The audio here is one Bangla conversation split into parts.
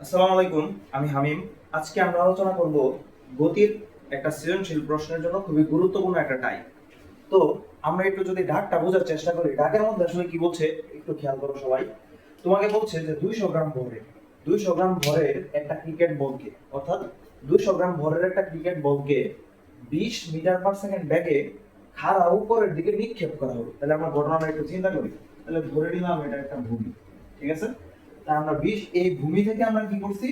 আসসালামু আলাইকুম, আমি হামিম। আজকে আমরা আলোচনা করব গতির একটা সৃজনশীল প্রশ্নের জন্য খুবই গুরুত্বপূর্ণ একটা টাইপ। তো আমরা একটু যদি ঢাকটা বোঝার চেষ্টা করি, ঢাকের মধ্যে আসলে কি বলছে একটু খেয়াল করো সবাই। তোমাকে বলছে যে 200 গ্রাম ভরের একটা ক্রিকেট বলকে, অর্থাৎ 200 গ্রাম ভরের একটা ক্রিকেট বলকে 20 মিটার পার সেকেন্ড বেগে খাড়া উপরের দিকে নিক্ষেপ করা হবে। তাহলে আমরা ঘটনাটা একটু চিন্তা করি। তাহলে ধরে নিলাম এটা একটা ভূমি, ঠিক আছে। তা আমরা 20, এই ভূমি থেকে আমরা কি করছি,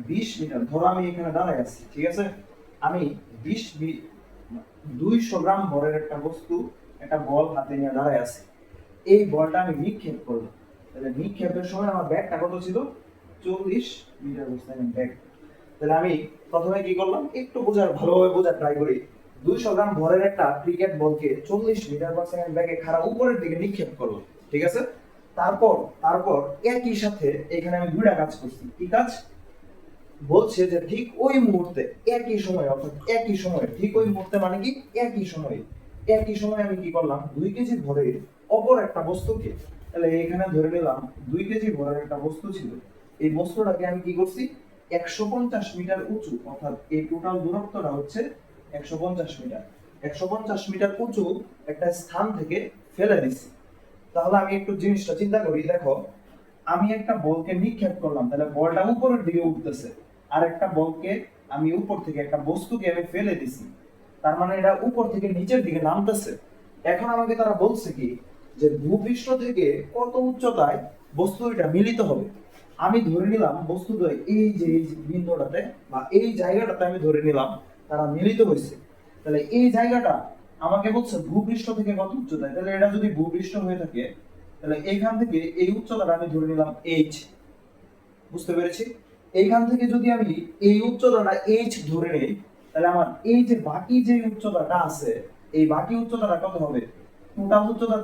20 মিটার, ধরো আমি এখানে দাঁড়ায় আছি, ঠিক আছে। আমি 200 গ্রাম ভরের একটা বস্তু, একটা বল হাতে নিয়ে দাঁড়ায় আছি। এই বলটা আমি নিক্ষেপ করলাম। তাহলে নিক্ষেপের সময় আমার ব্যাগটা কত ছিল, 40 মিটার পার সেকেন্ড ব্যাগ। তাহলে আমি প্রথমে কি করলাম, একটু ভালোভাবে বোঝার ট্রাই করি। 200 গ্রাম ভরের একটা ক্রিকেট বলকে 40 মিটার পার সেকেন্ড ব্যাগে খাড়া উপরের দিকে নিক্ষেপ করলাম, ঠিক আছে। তারপর তারপর একই সাথে এখানে আমি দুইটা কাজ করছি। কি কাজ? বলছে যে ঠিক ওই মুহূর্তে, একই সময়, অর্থাৎ একই সময়, ঠিক ওই মুহূর্তে মানে কি, একই সময় আমি কি করলাম, 2 কেজি ভরের অপর একটা বস্তুকে, তাহলে এখানে ধরে নিলাম 2 কেজি ভরের একটা বস্তু ছিল। এই বস্তুটাকে আমি কি করছি, 150 মিটার উঁচু, অর্থাৎ এই টোটাল দূরত্বটা হচ্ছে 150 মিটার, 150 মিটার উঁচু একটা স্থান থেকে ফেলে দিছি। তাহলে আমি একটু জিনিসটা চিন্তা করি, দেখো, আমি একটা বলকে নিক্ষেপ করলাম, তাহলে বলটা উপরের দিকে উঠতেছে। আর একটা বলকে আমি উপর থেকে, একটা বস্তুকে আমি ফেলে দিছি, তার মানে এটা উপর থেকে নিচের দিকে নামতেছে। এখন আমাকে তারা বলছে কি, যে ভূপৃষ্ঠ থেকে কত উচ্চতায় বস্তু এটা মিলিত হবে। আমি ধরে নিলাম বস্তুটা এই যে বিন্দুটাতে বা এই জায়গাটাতে আমি ধরে নিলাম তারা মিলিত হয়েছে। তাহলে এই জায়গাটা আমাকে বলছে ভূপৃষ্ঠ থেকে কত উচ্চতায়। তাহলে এটা যদি ভূপৃষ্ঠ হয়ে থাকে, তাহলে এইখান থেকে এই উচ্চতাটা আমি ধরে নিলাম h। বুঝতে পেরেছি? এইখান থেকে যদি আমি এই উচ্চতাটা h ধরে নেই, তাহলে আমার এই যে বাকি যে উচ্চতাটা আছে, এই বাকি উচ্চতাটা কত হবে, টোটাল উচ্চতা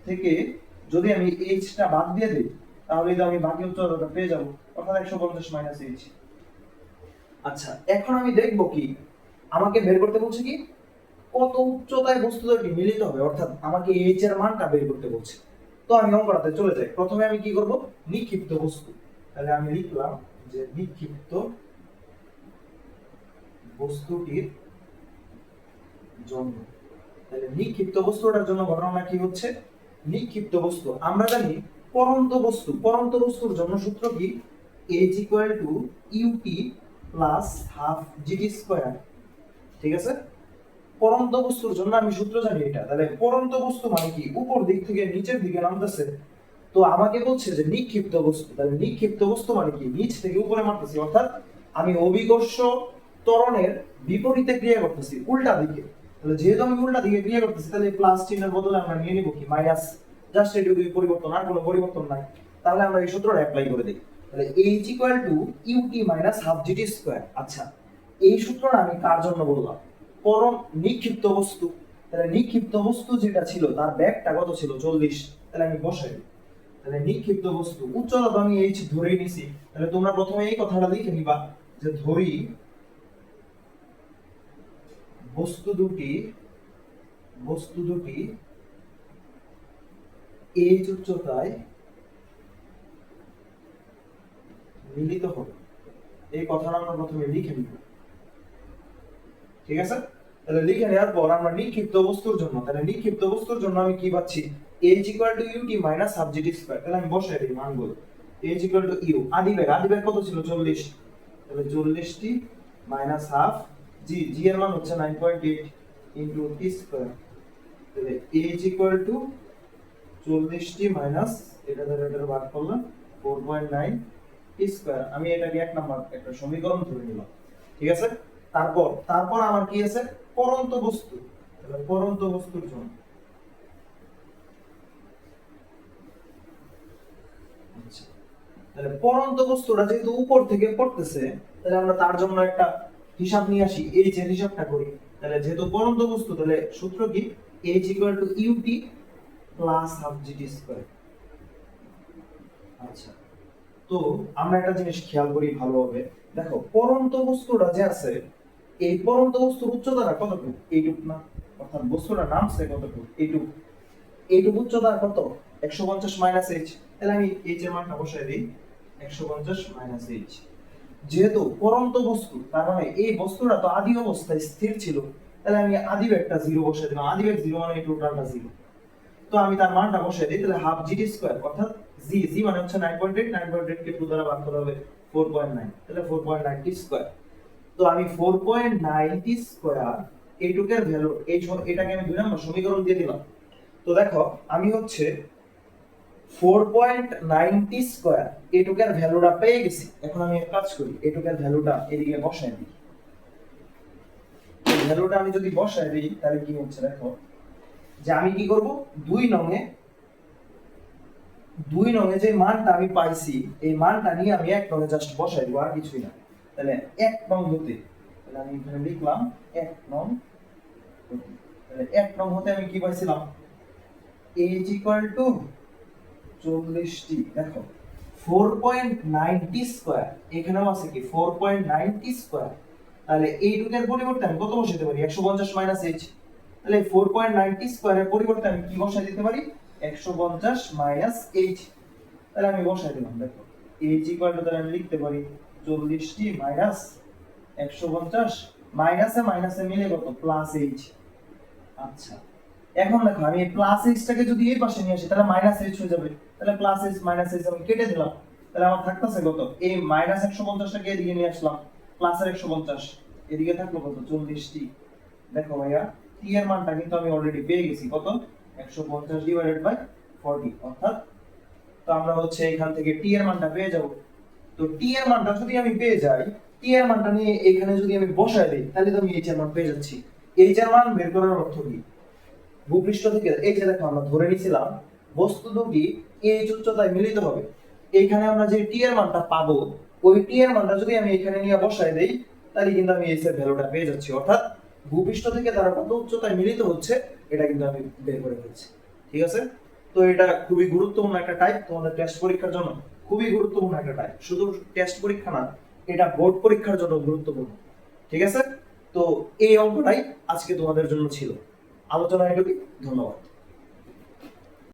থেকে যদি আমি h টা বাদ দিয়ে দিই, তাহলে তো আমি বাকি উচ্চতাটা পেয়ে যাব, অর্থাৎ 150 মাইনাস h। আচ্ছা, এখন আমি দেখব কি, আমাকে বের করতে বলছে কি, কত উচ্চতায় বস্তু দুটি মিলিত হবে, অর্থাৎ আমাকে এইচ এর মানটা বের করতে বলছে। তো আমি অঙ্কটাতে চলে যাই। প্রথমে আমি কি করব, নিক্ষিপ্ত বস্তু, তাহলে আমি লিখলাম যে নিক্ষিপ্ত বস্তুটির জন্য। তাহলে নিক্ষিপ্ত বস্তুটার জন্য ঘটনা কি হচ্ছে, নিক্ষিপ্ত বস্তু আমরা জানি পরন্ত বস্তুর জন্য সূত্র কি, h equal to UT plus half GT square, ঠিক আছে। পরন্ত বস্তুর জন্য আমি সূত্র জানি এটা। তাহলে পরন্ত বস্তু মানে কি, উপর দিক থেকে নিচের দিকে নামতেছে। তো আমাকে বলছে যে নিক্ষিপ্ত বস্তু, তাহলে নিক্ষিপ্ত বস্তু মানে কি, নিচ থেকে উপরে মারতেছি, অর্থাৎ আমি অভিকর্ষ ত্বরণের বিপরীতে ক্রিয়া করতেছি, উল্টা দিকে। তাহলে যেহেতু আমি উল্টা দিকে ক্রিয়া করতেছি, তাহলে প্লাস চিহ্নের বদলে আমরা নিয়ে নিব কি, মাইনাস। জাস্ট এটুকুই পরিবর্তন, আর কোনো পরিবর্তন নাই। তাহলে আমরা এই সূত্রটা অ্যাপ্লাই করে দিই। তাহলে h equal to UT minus half GT square. আচ্ছা, এই সূত্রটা আমি কার জন্য বললাম, পরম নিক্ষিপ্ত বস্তু। তাহলে নিক্ষিপ্ত বস্তু যেটা ছিল তার ব্যাগটা কত ছিল, 40। তাহলে আমি বসাই দিই। তাহলে নিক্ষিপ্ত বস্তু উচ্চতা তো আমি h ধরেই নিছি। তাহলে তোমরা প্রথমে এই কথাটা লিখে নিবা যে ধরি বস্তু দুটি h উচ্চতায় মিলিত হবে। এই কথাটা আমরা প্রথমে লিখে নিব, ঠিক আছে। তাহলে লিখে নেওয়ার পর আমরা নিক্ষিপ্ত বস্তুর জন্য, তাহলে নিক্ষিপ্ত বস্তুর জন্য আমি কি পাচ্ছি, h equal to UT minus half GT square. তাহলে আমি বসাই দিই মানগুলো। h ইকুয়াল টু ইউ, আদি বেগ কত ছিল, 40। তাহলে 40 টি মাইনাস হাফ জি এর মান হচ্ছে 9.8 ইনটু টি স্কয়ার। তাহলে h ইকুয়াল টু 40 টি মাইনাস, এটা ধরে এটা ভাগ করলাম, 4.9 টি স্কয়ার। আমি এটাকে এক নাম্বার একটা সমীকরণ ধরে নিলাম, ঠিক আছে। তারপর আমার কি আছে, পরন্ত বস্তু। তাহলে পরন্ত বস্তুর জন্য, আচ্ছা, তাহলে পরন্ত বস্তুটা যেহেতু উপর থেকে পড়তেছে, তাহলে আমরা তার জন্য একটা হিসাব নিয়ে আসি, h এর হিসাবটা করি। তাহলে যেহেতু পরন্ত বস্তু, তাহলে সূত্র কি, h equal to UT plus half GT square. আচ্ছা, তো আমরা একটা জিনিস খেয়াল করি ভালোভাবে। দেখো, পরন্ত বস্তুটা যে আছে, এই পরন্ত বস্তুর উচ্চতাটা কতটুকু, এইটুকু না, অর্থাৎ বস্তুটা নামছে কতটুকু, এইটুকু উচ্চতা কত, 150 মাইনাস h। তাহলে আমি h এর মানটা বসাই দিই। 150 মাইনাস এইচ। যেহেতু পরন্ত বস্তু, তার মানে এই বস্তুটা তো আদি অবস্থায় স্থির ছিল, তাহলে আমি আদি বেগটা 0 বসিয়ে দিলাম। আদি বেগ 0 মানে এই টোটালটা 0। তো আমি তার মানটা বসিয়ে দিই, তাহলে হাফ জিটি স্কয়ার অর্থাৎ জি মানে হচ্ছে 9.8, 9.8 কে 2 দ্বারা ভাগ করা হবে 4.9, তাহলে 4.90 স্কয়ার। তো আমি 4.90 স্কয়ার এইটুকের ভ্যালু, এটাকে আমি 2 নম্বর সমীকরণ দিয়ে দিলাম। তো দেখো আমি হচ্ছে 4.90 স্কয়ার এইটুকের ভ্যালুটা পেয়ে গেছি। এখন আমি এক কাজ করি, এইটুকের ভ্যালুটা এদিকে বসাই দিই। এই ভ্যালুটা আমি যদি বসাই দিই তাহলে কি হচ্ছে দেখো, যে আমি কি করব, 2 নঙে যে মানটা আমি পাইছি এই মানটা নিয়ে আমি 1 নঙে জাস্ট বসাই দিব, আর কিছুই না। তাহলে 1 নং হতে, তাহলে আমি এখানে লিখলাম 1 নং হতে। তাহলে 1 নং হতে আমি কি পাইছিলাম, h ইকুয়াল টু 40টি। দেখো 4.90 স্কয়ার, এখানেও আছে কি 4.90 স্কয়ার, তাহলে এইটুকের পরিবর্তে আমি কত বসাতে পারি, 150 মাইনাস h। তাহলে 4.90 স্কয়ারের পরিবর্তে আমি কি বসাই দিতে পারি, 150 মাইনাস h। তাহলে আমি বসাই দিলাম। দেখো h ইকুয়াল টু, তাহলে আমি লিখতে পারি 40টি মাইনাস 150, মাইনাসে মাইনাসে মিলে কত, প্লাস h। আচ্ছা এখন দেখো আমি এই প্লাস h টাকে যদি এই পাশে নিয়ে আসি তাহলে মাইনাস h হয়ে যাবে। তাহলে প্লাস h মাইনাস h আমি কেটে দিলাম। তাহলে আমার থাকতেছে কত, এই মাইনাস 150 টাকে এদিকে নিয়ে আসলাম, প্লাসের 150 এদিকে থাকলো কত, 40টি। দেখো ভাইয়া t এর মানটা কিন্তু আমি অলরেডি পেয়ে গেছি, কত, 150 ডিভাইডেড বাই 40, অর্থাৎ তো আমরা হচ্ছে এখান থেকে t এর মানটা পেয়ে যাব। তো t এর মানটা যদি আমি পেয়ে যাই, t এর মানটা নিয়ে এখানে যদি আমি বসাই দেই তাহলে তো আমি h এর মান পেয়ে যাচ্ছি। h এর মান বের করার অর্থ কি, ভূপৃষ্ঠ থেকে এই যে দেখো আমরা ধরে নিয়েছিলাম বস্তু দুটি এই উচ্চতায় মিলিত হবে। এইখানে আমরা যে টি এর মানটা পাবো, ওই টি এর মানটা যদি আমি এখানে নিয়ে বসাই দেই তাহলে কিন্তু আমি এস এর ভ্যালুটা পেয়ে যাচ্ছি, অর্থাৎ ভূপৃষ্ঠ থেকে তারা কত উচ্চতায় মিলিত হচ্ছে এটা কিন্তু আমি বের করে ফেলছি। ঠিক আছে, তো এটা খুবই গুরুত্বপূর্ণ একটা টাইপ, তোমাদের টেস্ট পরীক্ষার জন্য খুবই গুরুত্বপূর্ণ একটা টাইপ। শুধু টেস্ট পরীক্ষা না, এটা বোর্ড পরীক্ষার জন্য গুরুত্বপূর্ণ। ঠিক আছে, তো এই অঙ্কটাই আজকে তোমাদের জন্য ছিল। আলোচনা এটুকুই, ধন্যবাদ।